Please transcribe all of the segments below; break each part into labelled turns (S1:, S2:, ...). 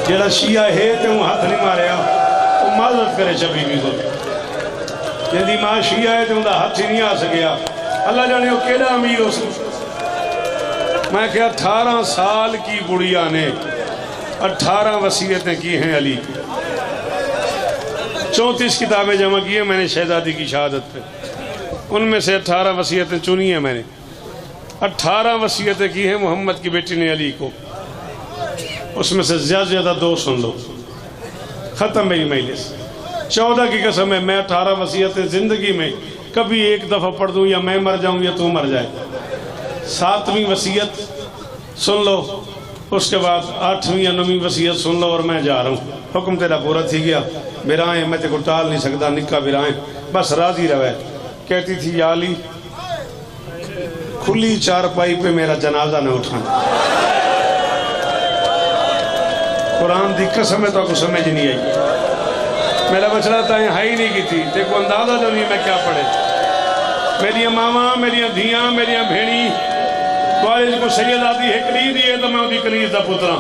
S1: جڑا شیعہ ہے تے وہ ہاتھ نہیں ماریا وہ معذرت کرے شبی بھی کو جیدی ماں شیعہ ہے تے انہا ہاتھ ہی نہیں آ سکیا اللہ جانے وہ کیڑا امیر ہو سکتا میں کہا 18 سال کی بڑیا نے 18 وصیتیں کی ہیں علی 34 کتابیں جمع کی ہیں میں نے شہزادی کی شہادت پہ ان میں سے 18 وصیتیں چنی ہیں میں نے 18 وصیتیں کی ہیں محمد کی بیٹی نے علی کو اس میں سے زیادہ 2 سن لو ختم میری مجلس 14 کی قسم ہے میں 18 وصیتیں زندگی میں کبھی ایک دفعہ پڑھ دوں یا میں مر جاؤں یا تو مر جائے 7ویں وصیت سن لو اس کے بعد 8ویں یا 9ویں وصیت سن لو اور میں جا رہا ہوں حکم تیرا پورا تھی گیا برائیں میں تے کو ٹال نہیں سکتا نکاح برائیں بس راضی روے کہتی تھی یا علی کھلی چارپائی پہ میرا جنازہ نہ اٹھانا قرآن دی قسم ہے تو آپ کو سمجھ نہیں آئی میرا بچڑا تائیں ہائی نہیں کی تھی دیکھو اندازہ جو نہیں میں کیا پڑھے میری ماما میری دھیاں میری بھیڑی توالی کو سید آدھی ہے کلید ہے تو میں ہوتی کلید دا پترا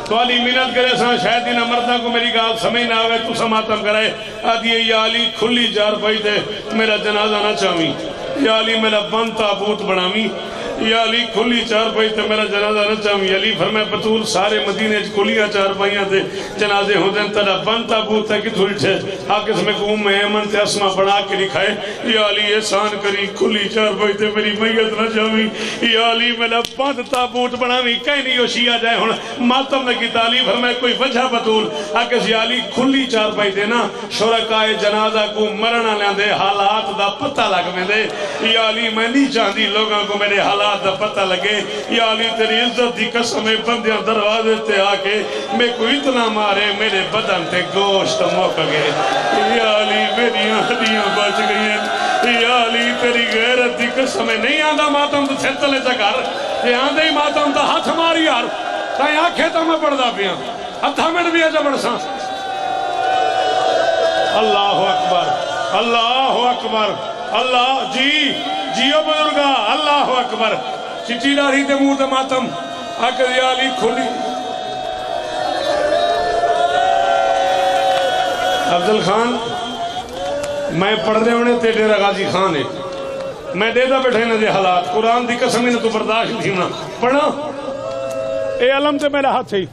S1: توالی منت کرے ساں شاید دینا مردہ کو میری گال سمجھ نہ آوے تو سماتم کرے آدھی ہے یا علی کھلی جار پائی دے میرا جنازہ نہ چاہویں یا علی میرا بند تابوت بڑھاویں یا علی کھلی چار پائی تے میرا جنازہ نہ چاہویں علی فرمائے بطول سارے مدینے کھلیاں چار پائیاں تے جنازے ہوں دیں تیرا بند تابوت ہے کہ تھوڑی ٹھے حاکس میں قوم میں ایمن تے اسمہ بڑھا کے لکھائے یا علی احسان کری کھلی چار پائی تے میری میت نہ چاہویں یا علی میرا بند تابوت بڑھاویں کہیں نہیں ہو شیعہ جائے ہوں ماتم نے کی تعلیم فرمائے کوئی وجہ بطول حاکس یا علی کھلی چار پائی دے نا شرکائے جنازہ کو مرنا لیں دے حالات دا پتہ لگ میں دے یا علی میں نہیں چاہتی لوگوں کو میرے حالات دا پتہ لگے یا علی تیری عزت دی قسم بندیاں دروازے تے آکے میں کوئی اتنا مارے میرے بدن تے گوشت موک گئے یا علی میری ہڈیاں بچ گئی ہیں یا علی تیری غیرت دی قسم نہیں آندہ ماتم تو چھت لے چکر یہ آندہ ہی ماتم تو ہاتھ ماری یار تائیں آنکھیں تو میں پڑھ دا پیا ہتھا میں بھی آجا بڑھ سان اللہ اکبر اللہ اکبر اللہ جیو بزرگا اللہ اکبر چٹی داڑھی تے منہ تے ماتم آکر یا علی کھلی افضل خان میں پڑھنے ہونے تے ڈیرہ غازی خان ہے میں دیدہ بیٹھے نہ دے حالات قرآن دی قسم نے تو برداشت تھی نا پڑھا اے علم تے میرا ہاتھ ہے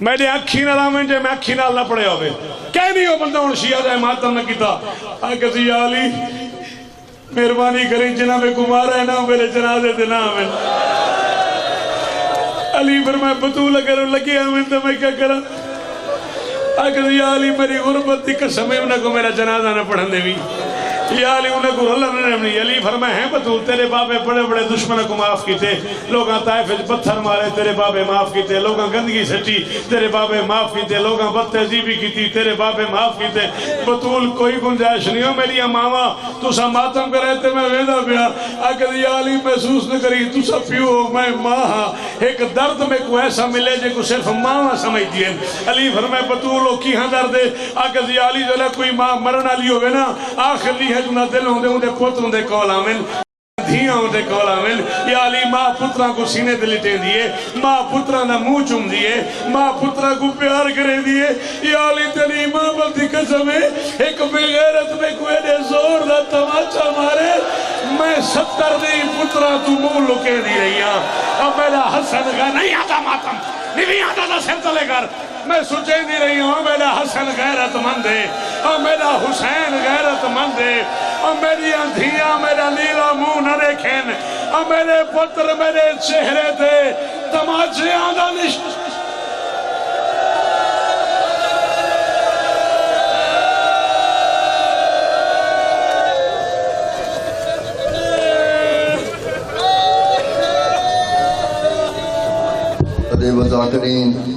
S1: میں نے اکھی نہ رامن جے میں اکھی نہ اللہ پڑھے ہوئے کہہ نہیں ہو بندہ ان شیعہ جائے ماتم نہ کیتا آکر یا علی مہربانی کریں جنہ میں کمارا ہے نا میرے جنازے دے نا آمین علی فرمائے بطول اگر لگی آمین تو میں کیا کرا آکر یا علی میری غربت دی قسم ہے انہیں کو میرا جنازہ نہ پڑھن دے بھی یا علی انہیں کو اللہ نے رحمنی علی فرمائے ہیں بطول تیرے بابے بڑے بڑے دشمنہ کو معاف کیتے لوگاں طائف پتھر مارے تیرے بابے معاف کیتے لوگاں گندگی سٹی تیرے بابے معاف کیتے لوگاں بد تہذیبی کیتی تیرے بابے معاف کیتے بطول کوئی گنجائش نہیں ہو میری ماما تو سا ماتم کر رہے تھے میں ویدہ پیا آکر یا علی محسوس نہ کری تو سا پیو ہو میں ماں ہاں ایک درد میں کو ایسا ملے جے کو صرف ماں سمجھ دیئے علی فرمائے بطول ہو کی ہاں درد ہے آکر یا علی جو کوئی ماں مرنا لی ہوگے نا آخر لی ہے جو نہ دل ہوں دے پوت ہوں دے کول آمین دھیاں ہوں دے کول آمین یا علی ماں پتران کو سینے دلٹیں دیئے ماں پتران منہ چم دیئے ماں پتران کو پیار کرے دیئے یا علی تیری ماں بلدی قسم ہے ایک بغیرت میں کوئی دے زور دا تماچا مارے میں 70 دی پتران تو منہ لکے دی رہی ہاں اب میرا حسن کا نہیں آتا ماتم نہیں آتا تھا سر تلے کر میں سوچے دی رہی ہوں میرا حسن غیرت مند ہے اور میرا حسین غیرت مند ہے اور میری اندھیاں میرا لیلا منہ نہ دیکھیں اور میرے پتر میرے چہرے تھے تماچے آدھا نشت
S2: وزاکرین